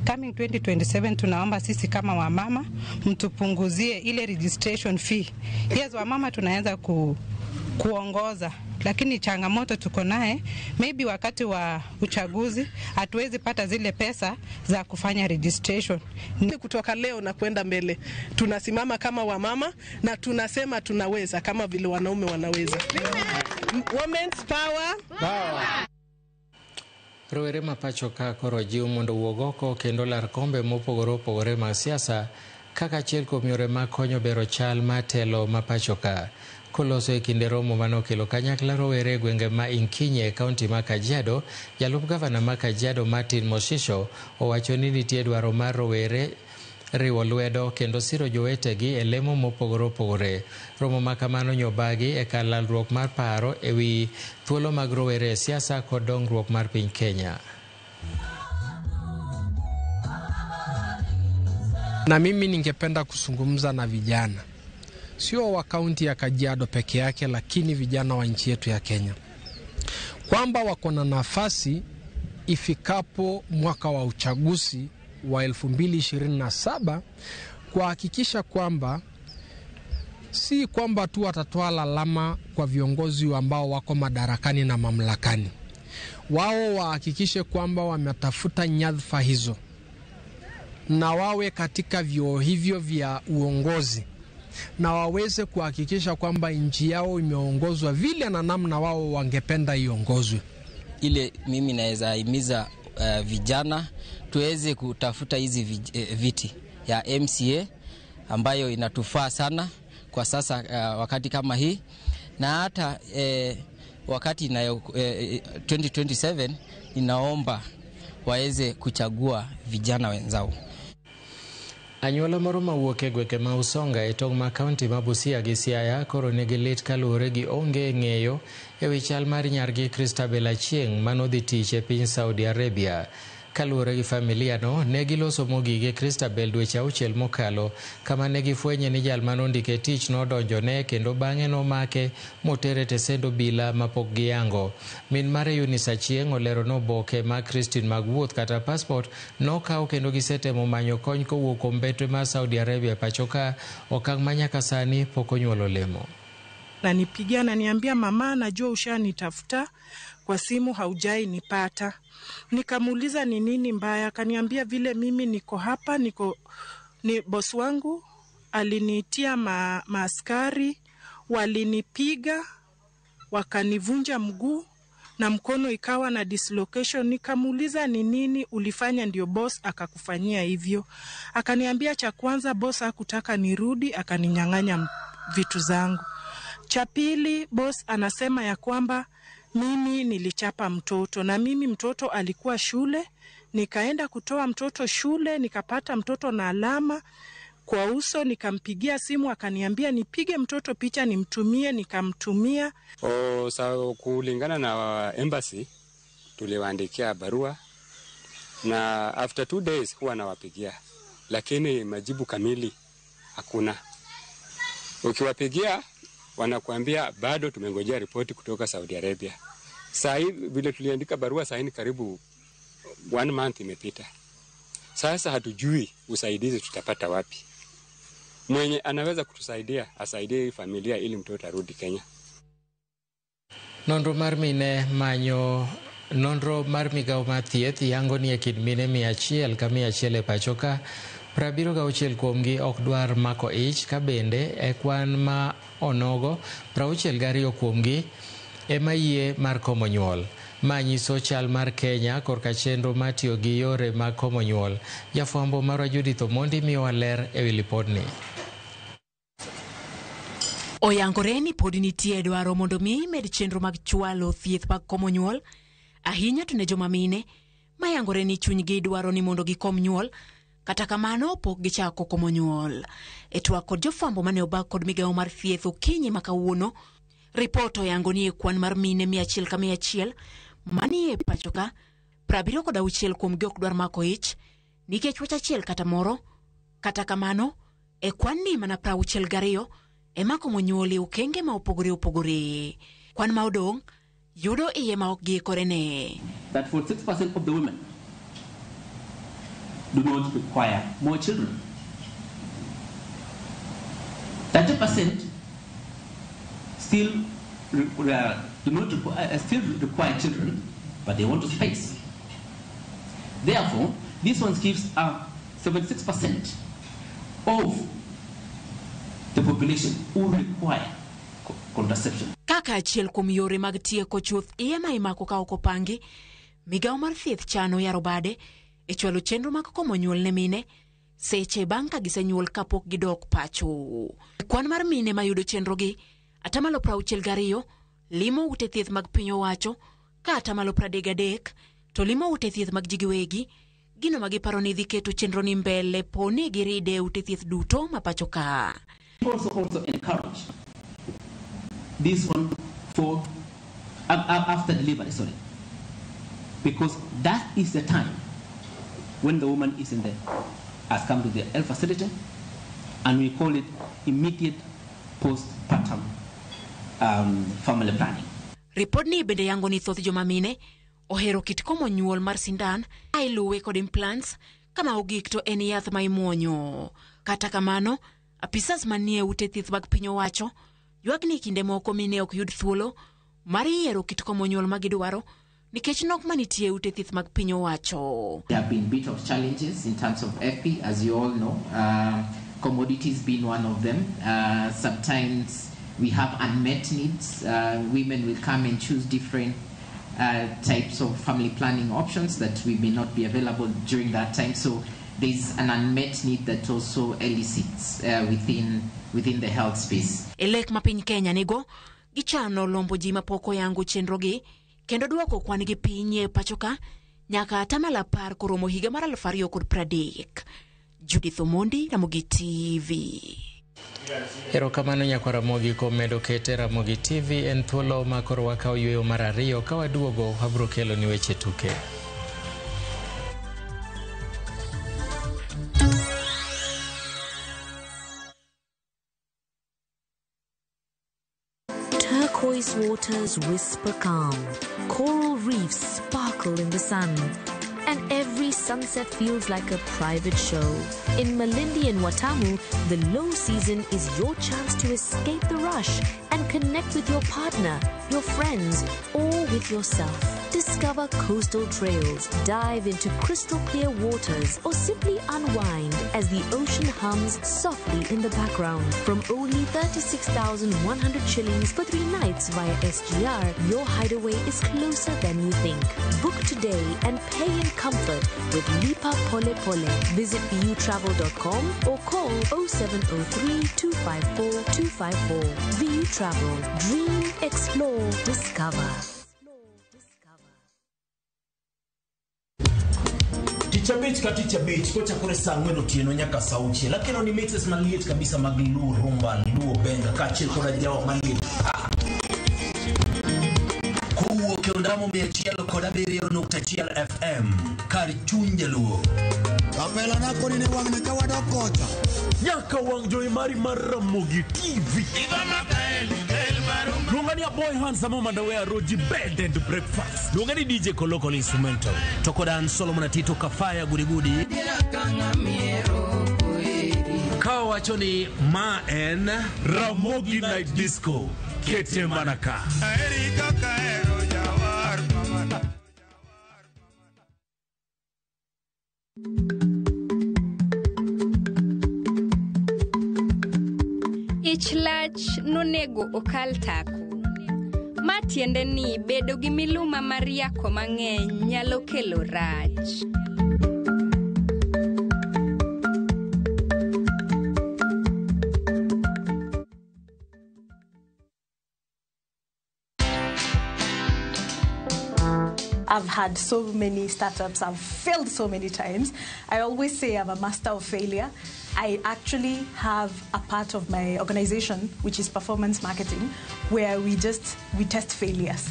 Coming 2027, tunaomba sisi kama wamama mtupunguzie ile registration fee. Yes, wamama tunaweza kuongoza, lakini changamoto tuko naye, maybe wakati wa uchaguzi hatuwezi pata zile pesa za kufanya registration. Kutoka leo na kwenda mbele tunasimama kama wamama na tunasema tunaweza kama vile wanaume wanaweza. Women's power. Rowere mapacho ka koro jiw mondo wuog oko kendo lar kombe mopogore opogore mag siasa kaka achiel kuom yore mag konyo bero chal matelo mapacho ka. Koloso e kinde romo manokelo kanyakla rowere gwenge ma Inkinye kaunti ma Kajiado, jalup gavana ma Kajiado Martin Moshisho owacho ni nitie dwaro mar rowere riwo lwedo kendo siro jowetegi e lemo mopogore opogore. Romo ma kamano nyobagi e kar lalruok mar paro e wi thuolo mag rowere e siasa kod dongruok mar piny Kenya. Na mimi ningependa kuzungumza na vijana, sio wa kaunti ya Kajiado peke yake, lakini vijana wa nchi yetu ya Kenya, kwamba wako na nafasi ifikapo mwaka wa uchaguzi wa 2027 kuhakikisha kwamba si kwamba tu watatoa lalama kwa viongozi ambao wako madarakani na mamlakani. Wao wahakikishe kwamba wametafuta nyadhifa hizo na wawe katika vyeo hivyo vya uongozi, na waweze kuhakikisha kwamba nchi yao imeongozwa vile na namna wao wangependa iongozwe. Ile mimi naweza himiza vijana tuweze kutafuta hizi viti ya MCA ambayo inatufaa sana kwa sasa wakati kama hii, na hata wakati 2027 ninaomba waweze kuchagua vijana wenzao. Anyuola moro mawuok e gwenge ma Usonga e tong' ma kaunti ma Busia gi Siaya koro nigi lit kaluwore gi onge ng'eyo e wi chal mar nyargi Christabel Achieng' manodhi tich e piny Saudi Arabia. Kaluwore gi familia no, ne giloso mogige Christabel dweche 6 mokalo, kama ne gifwenye ni jal manondike tich nodonjone kendo bang'e nomake motere tesendo bila mapok giyango. Min mare Eunice Achieng' olero no boke ma Christine mag wuoth kata passport nokaw kendo gisetemo manyo kony kowuok kuom mbetre ma Saudi Arabia pachoka, okang' manyaka sani pok onyuolo lemo. Nanipigia na niambia, mama, najua ushanitafuta kwa simu haujai nipata. Nikamuuliza ni nini mbaya, kaniambia vile mimi niko hapa, ni boss wangu alinitia maaskari, walinipiga, wakanivunja mguu na mkono ikawa na dislocation. Nikamuuliza ni nini ulifanya ndio boss akakufanyia hivyo. Akaniambia cha kwanza boss hakutaka nirudi, akaninyang'anya vitu zangu. Cha pili, boss anasema ya kwamba mimi nilichapa mtoto, na mimi mtoto alikuwa shule, nikaenda kutoa mtoto shule, nikapata mtoto na alama kwa uso, nikampigia simu akaniambia nipige mtoto picha nimtumie, nikamtumia. Kulingana na embassy tuliwaandikia barua na after 2 days huwa nawapigia, lakini majibu kamili hakuna. Ukiwapigia wanakuambia bado tumengojea ripoti kutoka Saudi Arabia. Sasa hivi vile tuliandika barua sasa ni karibu 1 month imepita. Sasa hatujui usaidizi tutapata wapi. Mwenye anaweza kutusaidia asaidie familia ili mtoto arudi Kenya. Nonro mar migao mar thieth yango ni e kind mine 100 ka 100 e pachoka, 76 kuomgi ok dwar mako ich, ka bende e kwan ma onogo 62 kuomgi ema yie mar komo nyuol. Ma nyiso chal mar Kenya korka chenro matiyo gi yore mag komo nyuol. Jafwambo marwa Judith Omondi miyowa ler e wi lipodni. Oyangore ni pod nitie dwaro mondo mi med chenro mag chwalo thieth mag komo nyuol, ahinya to ne joma mine mayangore ni chunygi dwaro ni mondo gikom nyuol, kata kamano pok gichako komo nyuol. E twak kod jofwambo mane obak kod migao mar thieth okinyi ma kawuono, ripot oyango ni e kwan mar mine 100 ka 100 manie pachoka, 76 kuomgi ok dwar mako ich nikech wach achiel kata moro, Kata kamano, e kwan ni mana 62 ema komo nyuoli okenge ma opogore. Kwan ma odong' yudo iye ma ok giikore ne. That 46% of the women do not require more children. 30% still do not require children, but they want to space. Therefore, this one gives 76% of the population who require contraception. Kaka achiel kuom yore mag tieko chuth iye ma imako ka ok opangi, migawo mar thieth chano yaro bade e chwalo chenro mag komo nyuol ne mine seche bang' ka gisenyuol kapok gidok pacho. Kwan mar mine mayudo chenro gi, 62% limo ute thieth mag piny owacho, ka 33% to limo ute thieth mag ji giwegi, gino ma giparo ni dhi keto chenro ni mbele po ni giride ute thieth duto ma pacho ka. Also encourage this one for after delivery, because that is the time when the woman has come to the health facility, and we call it immediate postpartum family planning. Report ni bende yango ni thoth joma mine ohero kit komo nyuol mar sindan ai luwe kod implants kama ogik to en yath ma imuonyo. Kata kamano, apisas manie ute thieth mag piny owacho ywak ni kinde moko mine ok yud thuolo mar yiero kit komo nyuol ma gidwaro nikech nok manitie ute thieth mag piny owacho. There have been a bit of challenges in terms of FP, as you all know. Commodities being one of them. Sometimes we have unmet needs. Women will come and choose different types of family planning options that we may not be available during that time. So there's an unmet need that also elicits within the health space. Elek ma piny Kenya nigo gichano lombo ji mapoko yangu chenro gi kendo duoko kwan gi piny pachoka nyaka 10 koromo higa mar 2030. Judith Omondi, Ramogi TV. Erokamano nyakwara Ramogi kuom medo kete. Ramogi TV en thuolo ma koro wakao yweyo mar 2 ka waduogo wabro kelo ni weche tuke. Turquoise waters whisper calm, coral reefs sparkle in the sun, and every sunset feels like a private show. In Malindi and Watamu, the low season is your chance to escape the rush and connect with your partner, your friends, or with yourself. Discover coastal trails, dive into crystal clear waters, or simply unwind as the ocean hums softly in the background. From only 36,100 shillings for 3 nights via SGR, your hideaway is closer than you think. Book today and pay in comfort with Lipa Pole Pole. Visit vutravel.com or call 0703 254 254. VU Travel. Dream, explore, discover. Teacher Beach kocha kore sangweno tieno nyaka sauchi lakini ni mixes maliet kabisa maglu rumba luo benga kachil kora jawa maliet kuo kiondamo miachielo koda biriyo nukta chiel FM kari chunje luo Kamela nako ni wangne kawado kocha nyaka wang joy mari mar Ramogi TV Lungani ya boy handsome mandawea roji bed and breakfast Lungani DJ Kolokol instrumental Tokodan Solomon Tito Kafaya gudi Kawa wachoni ma en Ramogi Night Disco Kete Manaka Erika Kaero Jawar Mamana Ichlach nonego okal tako. Matiende ni bedo gi miluma mar yako mang'eny nyalo kelo rach. I've had so many startups. I've failed so many times. I always say I'm a master of failure. I actually have a part of my organization, which is performance marketing, where we test failures.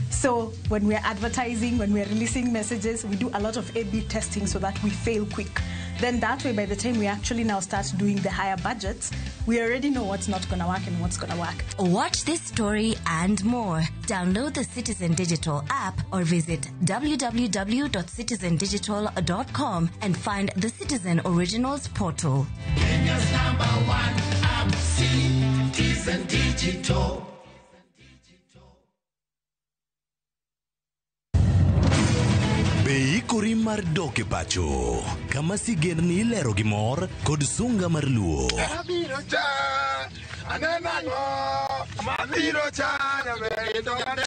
So when we're advertising, when we're releasing messages, we do a lot of A/B testing so that we fail quick. Then that way, by the time we actually now start doing the higher budgets, we already know what's not going to work and what's going to work. Watch this story and more. Download the Citizen Digital app or visit www.citizendigital.com and find the Citizen Originals portal. Kenya's #1 app, Citizen Digital. Beikori mar doke pacho kama sigen ni lero gimor kod sunga mar luo.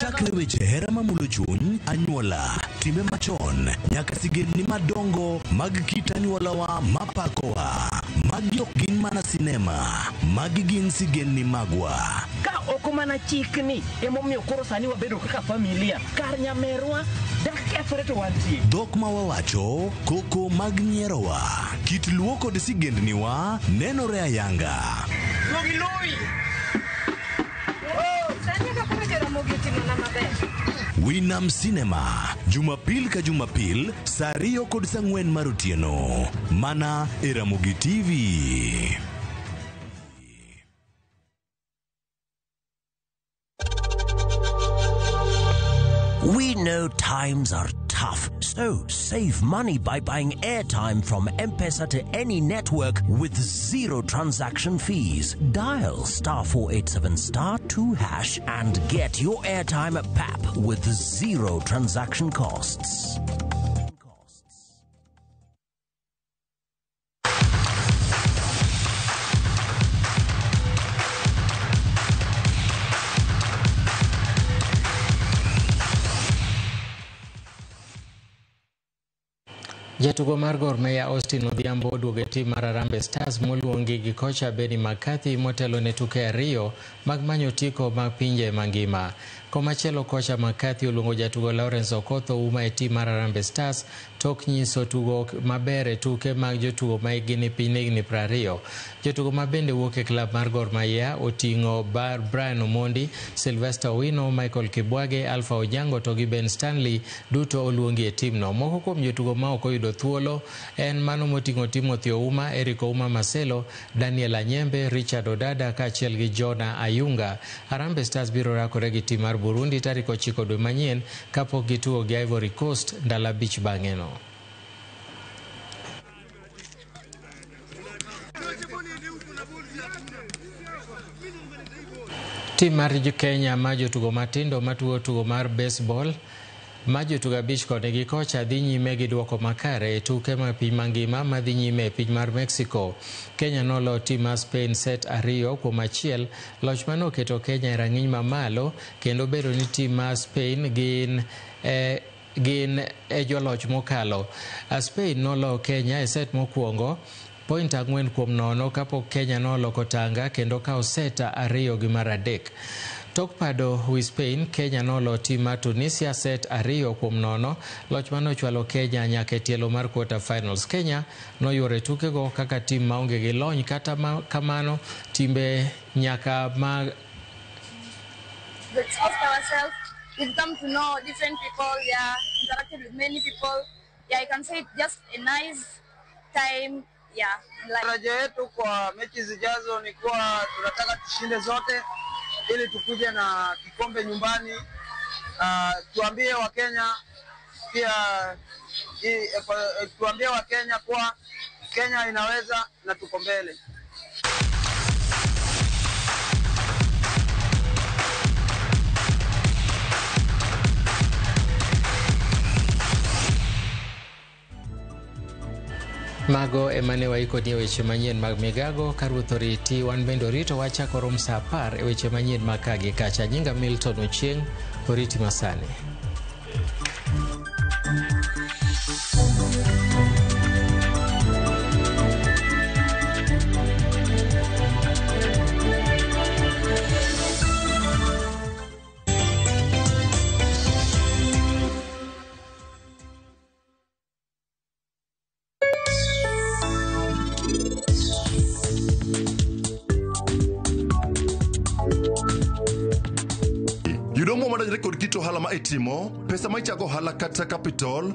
Chakre weche hera mamulo chuny, anyuola, time machon, nyaka sigen ni madongo mag kit anyuolawa mapakowa. Magi ok gin mana sinema, magi gin sigen ni magwa. Ka ok mana chikni emomiyo koro sani wabedo kaka familia kar nyamerwa dak kethre to wantie. Dhok ma wawacho, koko mag nyierowa, kit luo kod sigendniwa nenore ayanga. Winam Cinema, Jumapil ka Jumapil, saa 2 kod saa 4 mar otieno, mana e Ramogi TV. We know times are tough, so save money by buying airtime from M-Pesa to any network with zero transaction fees. Dial *487*2# and get your airtime PAP with zero transaction costs. Jatugo mar Gor Mahia Austin Odhiambo oduogo tim mar Harambee Stars moluongi gi kocha Benny McCarthy motelo ne tuke ariyo mag manyo tiko mag pinje mangima. Komachielo kocha McCarthy oluongo jatugo Lawrence Okotho uma e tim mar Harambee Stars tok nyiso tugo maber e tuke mag jotugo ma higni piny higni 20. Jotugo ma bende wuok e klab mar Gor Mahia oting'o Brian Omondi, Sylvester Owino, Michael Kibwage, Alpha Ojango to gi Ben Stanley duto oluongi e timno. Moko kuom jotugo ma ok oyudo thuolo en mano moting'o Timothy Ouma, Eric Ouma Maselo, Daniel Anyembe, Richard Odada kaachiel gi Jonah Ayunga. Harambee Stars biro rakore gi tim mar Burundi tarik 9 dwe manyien kapok gitugo gi Ivory Coast ndalo 5 bang'e no. Tim mar Kenya ma jotugo matindo matugo tugo mar baseball ma jotugo 5 kod gi kocha dhi nyime gi duoko makare e tuke ma piny mangima ma dhi nyime e piny mar Mexico. Kenya nolo tim mar Spain set 2-1. Loch mano keto Kenya e rang'iny mamalo kendo bedo ni tim mar Spain gin joloch mokalo. Spain nolo Kenya e set mokwongo point 4-0 kapok Kenya noloko tanga kendo kao set 2 gi mar adek. Tok pado wi Spain, Kenya nolo tim mar Tunisia set 2-0. Loch mano chwalo Kenya nyaka e tielo mar quarter finals. Kenya noyuore tukego kaka tim maonge gi lony kata kamano timbe nyaka ma Let's ask ourselves, we've come to know different people, interacted with many people. I can say just a nice time. Tarajio yetu kwa mechi zijazo ni kuwa tunataka tushinde zote ili tukuje na kikombe nyumbani. Tuambie Wakenya pia tuambie Wakenya kuwa Kenya inaweza na tuko mbele. Mago emane waiko ni weche manyien mag migago Karuoth oriti wan bende rito wachako rom saa 10 e weche manyien makagi kacha. Nyinga Milton Ochieng, oriti masani. Yudomo madajre kod kito hala ma itimo, pesa ma ichako hala kata capital